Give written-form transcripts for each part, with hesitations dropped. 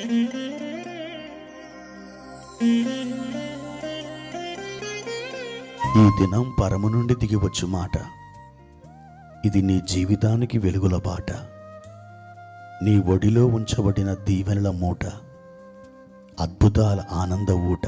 ఈ దినం పరము నుండి దిగివచ్చు మాట. ఇది నీ జీవితానికి వెలుగుల బాట. నీ ఒడిలో ఉంచబడిన దీవెనల మూట, అద్భుతాల ఆనంద ఊట.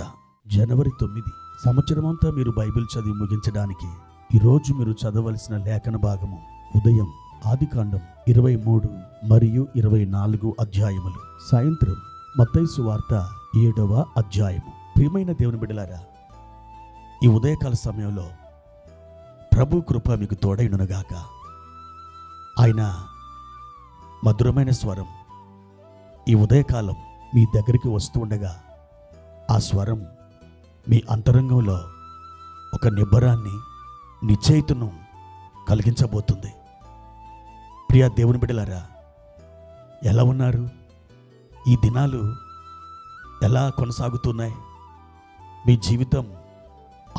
జనవరి 9 సంవత్సరమంతా మీరు బైబిల్ చదివి ముగించడానికి ఈరోజు మీరు చదవలసిన లేఖన భాగము ఉదయం ఆదికాండం 23 మరియు 24 అధ్యాయములు, సాయంత్రం మత్తయి సువార్త 7వ అధ్యాయము. ప్రియమైన దేవుని బిడ్డలారా, ఈ ఉదయకాల సమయంలో ప్రభు కృప మీకు తోడైనగాక. ఆయన మధురమైన స్వరం ఈ ఉదయకాలం మీ దగ్గరికి వస్తూ ఉండగా, ఆ స్వరం మీ అంతరంగంలో ఒక నిబ్బరాన్ని, నిశ్చయితను కలిగించబోతుంది. ప్రియ దేవుని బిడ్డలారా, ఎలా ఉన్నారు? ఈ దినాలు ఎలా కొనసాగుతున్నాయి? మీ జీవితం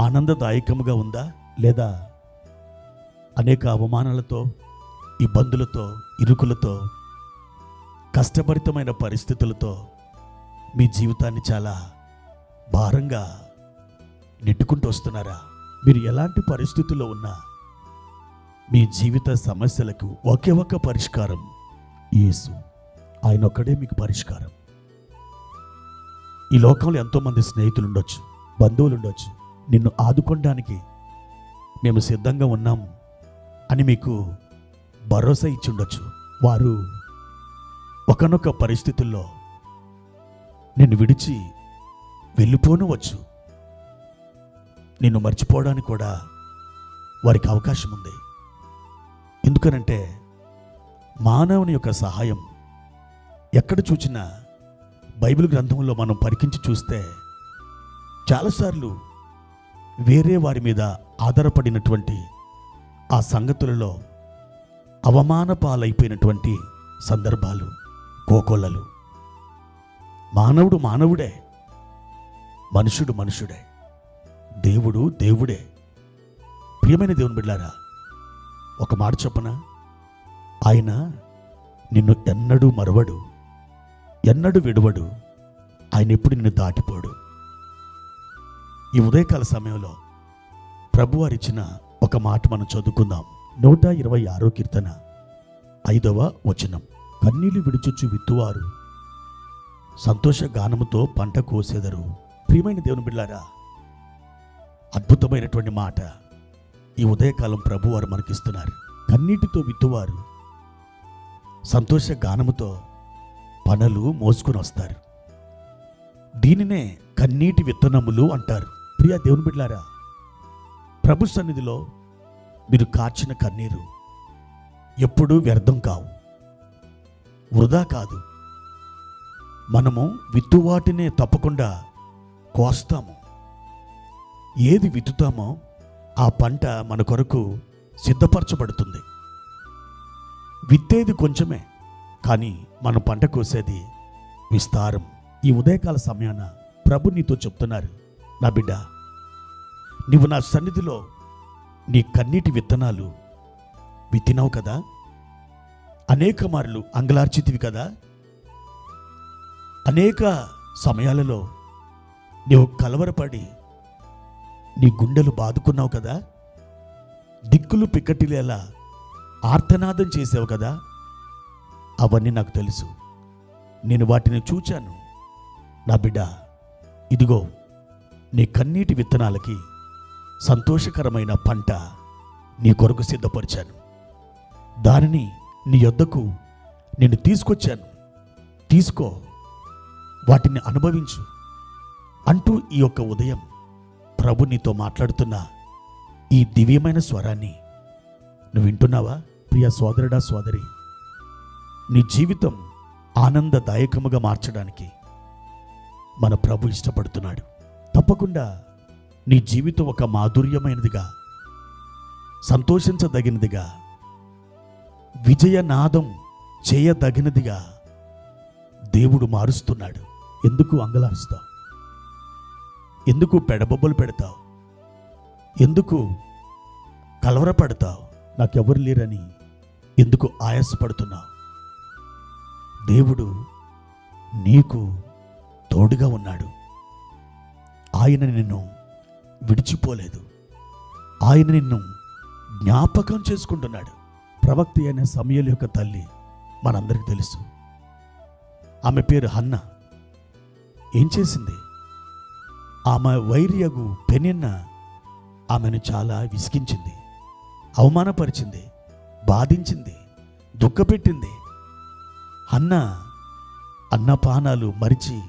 ఆనందదాయకముగా ఉందా, లేదా అనేక అవమానాలతో, ఇబ్బందులతో, ఇరుకులతో, కష్టభరితమైన పరిస్థితులతో మీ జీవితాన్ని చాలా భారంగా నెట్టుకుంటూ వస్తున్నారా? మీరు ఎలాంటి పరిస్థితుల్లో ఉన్నా మీ జీవిత సమస్యలకు ఒకే ఒక్క పరిష్కారం యేసు. ఆయన ఒక్కడే మీకు పరిష్కారం. ఈ లోకంలో ఎంతోమంది స్నేహితులు ఉండొచ్చు, బంధువులు ఉండొచ్చు. నిన్ను ఆదుకోవడానికి మేము సిద్ధంగా ఉన్నాం అని మీకు భరోసా ఇచ్చి ఉండొచ్చు. వారు ఒకనొక పరిస్థితుల్లో నిన్ను విడిచి వెళ్ళిపోనవచ్చు. నిన్ను మర్చిపోవడానికి కూడా వారికి అవకాశం ఉంది. ఎందుకనంటే మానవుని యొక్క సహాయం ఎక్కడ చూచినా బైబిల్ గ్రంథంలో మనం పరికించి చూస్తే చాలాసార్లు వేరే వారి మీద ఆధారపడినటువంటి ఆ సంగతులలో అవమాన పాలైపోయినటువంటి సందర్భాలు, కోకొల్లలు. మానవుడు మానవుడే, మనుషుడు మనుషుడే, దేవుడు దేవుడే. ప్రియమైన దేవుని బిడ్డలారా, ఒక మాట చెప్పనా? ఆయన నిన్ను ఎన్నడూ మరవడు, ఎన్నడూ విడువడు. ఆయన ఎప్పుడు నిన్ను దాటిపోడు. ఈ ఉదయకాల సమయంలో ప్రభువారిచ్చిన ఒక మాట మనం చదువుకుందాం. 126వ కీర్తన 5వ వచనం. కన్నీళ్లు విడిచొచ్చు విత్తువారు సంతోష గానముతో పంట కోసెదరు. ప్రియమైన దేవుని బిడ్డలారా, అద్భుతమైనటువంటి మాట ఈ ఉదయకాలం ప్రభువారు మనకిస్తున్నారు. కన్నీటితో విత్తువారు సంతోష గానముతో పనులు మోసుకొని వస్తారు. దీనినే కన్నీటి విత్తనములు అంటారు. ప్రియ దేవుని బిడ్డలారా, ప్రభు సన్నిధిలో మీరు కార్చిన కన్నీరు ఎప్పుడూ వ్యర్థం కావు, వృధా కాదు. మనము విత్తువాటినే తప్పకుండా కోస్తాము. ఏది విత్తుతామో ఆ పంట మన కొరకు సిద్ధపరచబడుతుంది. విత్తేది కొంచెమే, కానీ మనం పంట కోసేది విస్తారం. ఈ ఉదయకాల సమయాన ప్రభు నీతో చెప్తున్నారు, నా బిడ్డ, నీవు నా సన్నిధిలో నీ కన్నీటి విత్తనాలు విత్తినావు కదా, అనేక మార్లు అంగలార్చితివి కదా, అనేక సమయాలలో నీవు కలవరపడి నీ గుండెలు బాదుకున్నావు కదా, దిక్కులు పిక్కటిలేలా ఆర్తనాదం చేసావు కదా. అవన్నీ నాకు తెలుసు, నేను వాటిని చూచాను. నా బిడ్డ, ఇదిగో నీ కన్నీటి విత్తనాలకి సంతోషకరమైన పంట నీ కొరకు సిద్ధపరిచాను. దానిని నీ యొద్దకు నేను తీసుకొచ్చాను. తీసుకో, వాటిని అనుభవించు అంటూ ఈ యొక్క ఉదయం ప్రభు నీతో మాట్లాడుతున్న ఈ దివ్యమైన స్వరాన్ని నువ్వు వింటున్నావా? ప్రియ సోదరుడా, సోదరి, నీ జీవితం ఆనందదాయకముగా మార్చడానికి మన ప్రభు ఇష్టపడుతున్నాడు. తప్పకుండా నీ జీవితం ఒక మాధుర్యమైనదిగా, సంతోషించదగినదిగా, విజయనాదం చేయదగినదిగా దేవుడు మారుస్తున్నాడు. ఎందుకు అంగలారుస్తావు? ఎందుకు పెడబొబ్బలు పెడతావు? ఎందుకు కలవరపడతావు? నాకెవరు లేరని ఎందుకు ఆయాసపడుతున్నావు? దేవుడు నీకు తోడుగా ఉన్నాడు. ఆయన నిన్ను విడిచిపోలేదు. ఆయన నిన్ను జ్ఞాపకం చేసుకుంటున్నాడు. ప్రవక్త అయిన సమూయేలు యొక్క తల్లి మనందరికీ తెలుసు. ఆమె పేరు హన్న. ఏం చేసింది? ఆమె వైరియగు పెనిన్న ఆమెను చాలా విసిగించింది, అవమానపరిచింది, బాధించింది, దుఃఖపెట్టింది. హన్న అన్నపానాలు మరిచి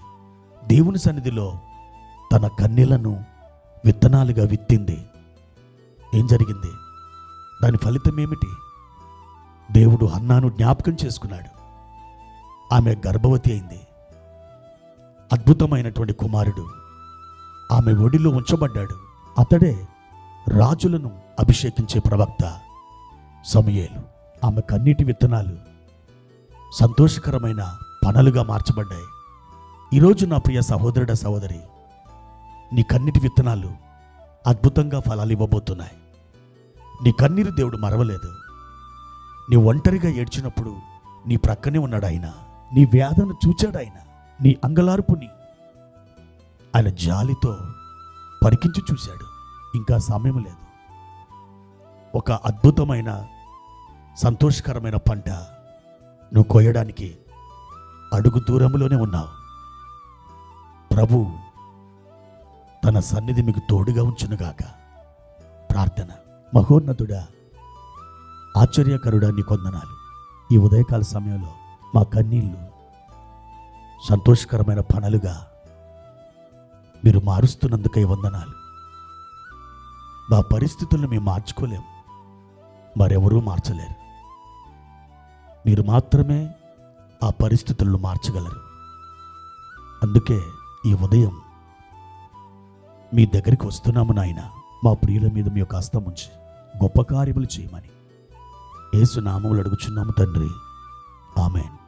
దేవుని సన్నిధిలో తన కన్నీళ్లను విత్తనాలుగా విత్తింది. ఏం జరిగింది? దాని ఫలితం ఏమిటి? దేవుడు హన్నాను జ్ఞాపకం చేసుకున్నాడు. ఆమె గర్భవతి అయింది. అద్భుతమైనటువంటి కుమారుడు ఆమె ఒడిలో ఉంచబడ్డాడు. అతడే రాజులను అభిషేకించే ప్రవక్త సమూయేలు. ఆమె కన్నీటి విత్తనాలు సంతోషకరమైన పనలుగా మార్చబడ్డాయి. ఈరోజు నా ప్రియ సహోదరుడ, సహోదరి, నీ కన్నీటి విత్తనాలు అద్భుతంగా ఫలాలు ఇవ్వబోతున్నాయి. నీ కన్నీరు దేవుడు మరవలేదు. నీ ఒంటరిగా ఏడ్చినప్పుడు నీ ప్రక్కనే ఉన్నాడు ఆయన. నీ వ్యాధను చూచాడు ఆయన. నీ అంగలార్పుని ఆయన జాలితో పరికించి చూశాడు. ఇంకా సమయం లేదు. ఒక అద్భుతమైన సంతోషకరమైన పంట నువ్వు కోయడానికి అడుగు దూరంలోనే ఉన్నావు. ప్రభు తన సన్నిధి మీకు తోడుగా ఉంచునుగాక. ప్రార్థన. మహోన్నతుడా, ఆశ్చర్యకరుడా, నీ కొందనాలు. ఈ ఉదయకాల సమయంలో మా కన్నీళ్ళు సంతోషకరమైన పనులుగా మీరు మారుస్తున్నందుకై వందనాలు. మా పరిస్థితులను మేము మార్చుకోలేం, మరెవరూ మార్చలేరు. మీరు మాత్రమే ఆ పరిస్థితులను మార్చగలరు. అందుకే ఈ ఉదయం మీ దగ్గరికి వస్తున్నాము నాయన. మా ప్రియుల మీద మీ యొక్క హస్తం ఉంచి గొప్ప కార్యములు చేయమని యేసు నామములో అడుగుచున్నాము తండ్రి. ఆమేన్.